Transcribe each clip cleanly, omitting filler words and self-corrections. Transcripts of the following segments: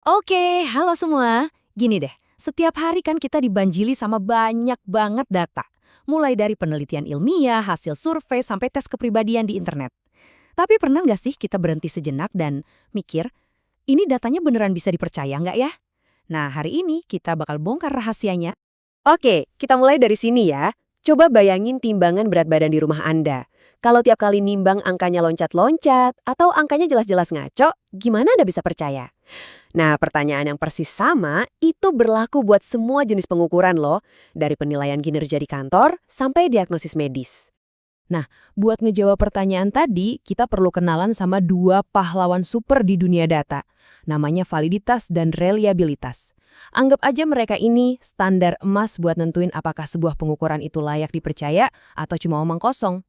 Oke, halo semua. Gini deh, setiap hari kan kita dibanjili sama banyak banget data. Mulai dari penelitian ilmiah, hasil survei, sampai tes kepribadian di internet. Tapi pernah nggak sih kita berhenti sejenak dan mikir, ini datanya beneran bisa dipercaya nggak ya? Nah, hari ini kita bakal bongkar rahasianya. Oke, kita mulai dari sini ya. Coba bayangin timbangan berat badan di rumah Anda. Kalau tiap kali nimbang angkanya loncat-loncat atau angkanya jelas-jelas ngaco, gimana Anda bisa percaya? Nah, pertanyaan yang persis sama itu berlaku buat semua jenis pengukuran loh, dari penilaian kinerja di kantor sampai diagnosis medis. Nah, buat ngejawab pertanyaan tadi, kita perlu kenalan sama dua pahlawan super di dunia data. Namanya validitas dan reliabilitas. Anggap aja mereka ini standar emas buat nentuin apakah sebuah pengukuran itu layak dipercaya atau cuma omong kosong.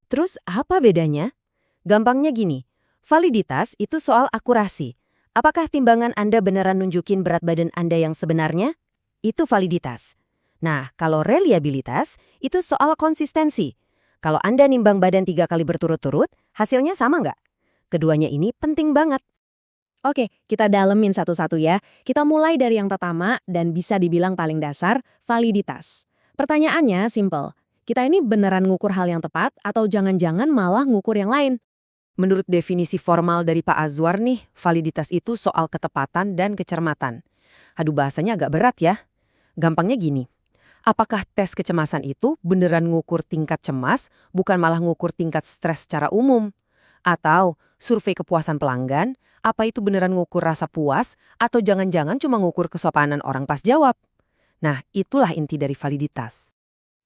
Terus apa bedanya? Gampangnya gini, validitas itu soal akurasi. Apakah timbangan Anda beneran nunjukin berat badan Anda yang sebenarnya? Itu validitas. Nah, kalau reliabilitas, itu soal konsistensi. Kalau Anda nimbang badan 3 kali berturut-turut, hasilnya sama nggak? Keduanya ini penting banget. Oke, kita dalemin satu-satu ya. Kita mulai dari yang pertama dan bisa dibilang paling dasar, validitas. Pertanyaannya simple. Kita ini beneran ngukur hal yang tepat atau jangan-jangan malah ngukur yang lain? Menurut definisi formal dari Pak Azwar nih, validitas itu soal ketepatan dan kecermatan. Aduh, bahasanya agak berat ya. Gampangnya gini, apakah tes kecemasan itu beneran ngukur tingkat cemas, bukan malah ngukur tingkat stres secara umum? Atau survei kepuasan pelanggan, apa itu beneran ngukur rasa puas, atau jangan-jangan cuma ngukur kesopanan orang pas jawab? Nah, itulah inti dari validitas.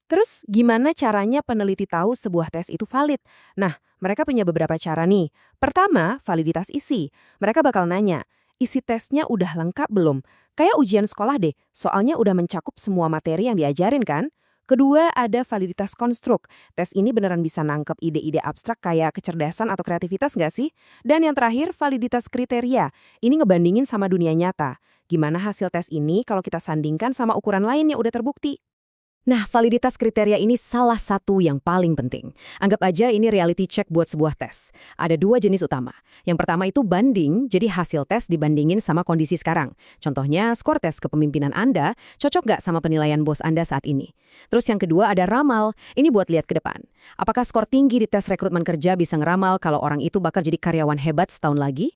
Terus gimana caranya peneliti tahu sebuah tes itu valid? Nah, mereka punya beberapa cara nih. Pertama, validitas isi. Mereka bakal nanya, isi tesnya udah lengkap belum? Kayak ujian sekolah deh, soalnya udah mencakup semua materi yang diajarin kan? Kedua, ada validitas konstruk. Tes ini beneran bisa nangkep ide-ide abstrak kayak kecerdasan atau kreativitas nggak sih? Dan yang terakhir, validitas kriteria. Ini ngebandingin sama dunia nyata. Gimana hasil tes ini kalau kita sandingkan sama ukuran lain yang udah terbukti? Nah, validitas kriteria ini salah satu yang paling penting. Anggap aja ini reality check buat sebuah tes. Ada dua jenis utama. Yang pertama itu banding, jadi hasil tes dibandingin sama kondisi sekarang. Contohnya, skor tes kepemimpinan Anda cocok nggak sama penilaian bos Anda saat ini. Terus yang kedua ada ramal, ini buat lihat ke depan. Apakah skor tinggi di tes rekrutmen kerja bisa ngeramal kalau orang itu bakal jadi karyawan hebat setahun lagi?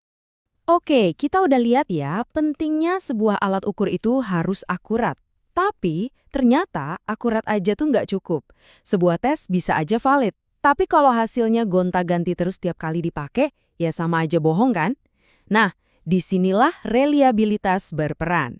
Oke, kita udah lihat ya, pentingnya sebuah alat ukur itu harus akurat. Tapi, ternyata akurat aja tuh nggak cukup. Sebuah tes bisa aja valid. Tapi kalau hasilnya gonta-ganti terus tiap kali dipakai, ya sama aja bohong kan? Nah, disinilah reliabilitas berperan.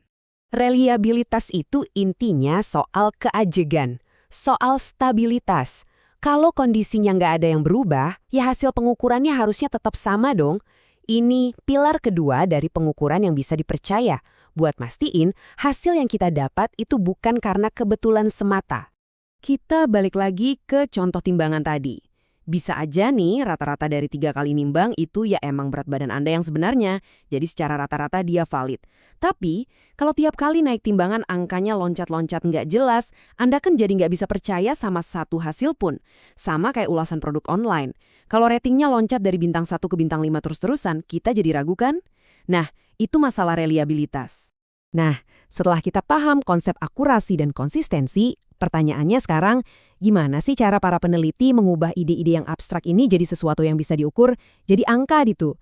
Reliabilitas itu intinya soal keajegan, soal stabilitas. Kalau kondisinya nggak ada yang berubah, ya hasil pengukurannya harusnya tetap sama dong. Ini pilar kedua dari pengukuran yang bisa dipercaya, buat mastiin hasil yang kita dapat itu bukan karena kebetulan semata. Kita balik lagi ke contoh timbangan tadi. Bisa aja nih rata-rata dari 3 kali nimbang itu ya emang berat badan Anda yang sebenarnya. Jadi secara rata-rata dia valid. Tapi kalau tiap kali naik timbangan angkanya loncat-loncat nggak jelas, Anda kan jadi nggak bisa percaya sama satu hasil pun. Sama kayak ulasan produk online. Kalau ratingnya loncat dari bintang 1 ke bintang 5 terus-terusan, kita jadi ragu kan? Nah, itu masalah reliabilitas. Nah, setelah kita paham konsep akurasi dan konsistensi, pertanyaannya sekarang, gimana sih cara para peneliti mengubah ide-ide yang abstrak ini jadi sesuatu yang bisa diukur, jadi angka gitu?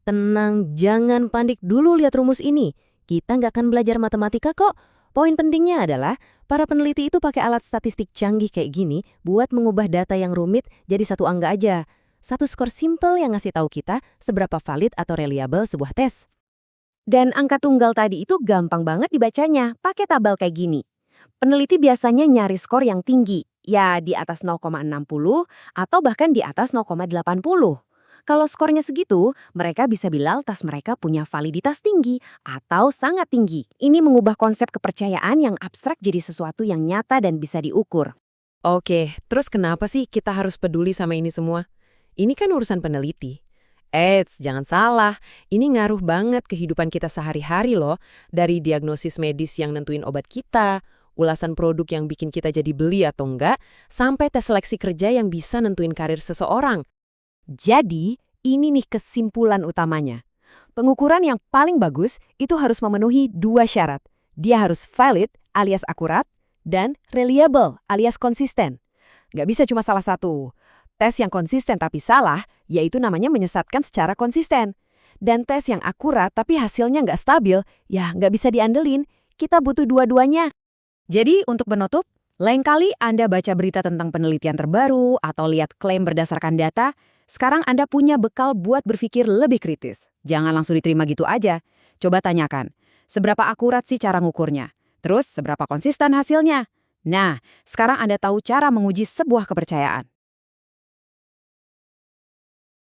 Tenang, jangan panik dulu lihat rumus ini. Kita nggak akan belajar matematika kok. Poin pentingnya adalah, para peneliti itu pakai alat statistik canggih kayak gini buat mengubah data yang rumit jadi satu angka aja. Satu skor simple yang ngasih tahu kita seberapa valid atau reliable sebuah tes. Dan angka tunggal tadi itu gampang banget dibacanya, pakai tabel kayak gini. Peneliti biasanya nyari skor yang tinggi, ya di atas 0,60 atau bahkan di atas 0,80. Kalau skornya segitu, mereka bisa bilang tas mereka punya validitas tinggi atau sangat tinggi. Ini mengubah konsep kepercayaan yang abstrak jadi sesuatu yang nyata dan bisa diukur. Oke, terus kenapa sih kita harus peduli sama ini semua? Ini kan urusan peneliti. Jangan salah, ini ngaruh banget kehidupan kita sehari-hari loh. Dari diagnosis medis yang nentuin obat kita, ulasan produk yang bikin kita jadi beli atau enggak, sampai tes seleksi kerja yang bisa nentuin karir seseorang. Jadi, ini nih kesimpulan utamanya. Pengukuran yang paling bagus itu harus memenuhi 2 syarat. Dia harus valid alias akurat, dan reliable alias konsisten. Nggak bisa cuma salah satu. Tes yang konsisten tapi salah, yaitu namanya menyesatkan secara konsisten. Dan tes yang akurat tapi hasilnya nggak stabil, ya nggak bisa diandelin. Kita butuh dua-duanya. Jadi untuk penutup, lain kali Anda baca berita tentang penelitian terbaru atau lihat klaim berdasarkan data, sekarang Anda punya bekal buat berpikir lebih kritis. Jangan langsung diterima gitu aja. Coba tanyakan, seberapa akurat sih cara ngukurnya? Terus seberapa konsisten hasilnya? Nah, sekarang Anda tahu cara menguji sebuah kepercayaan.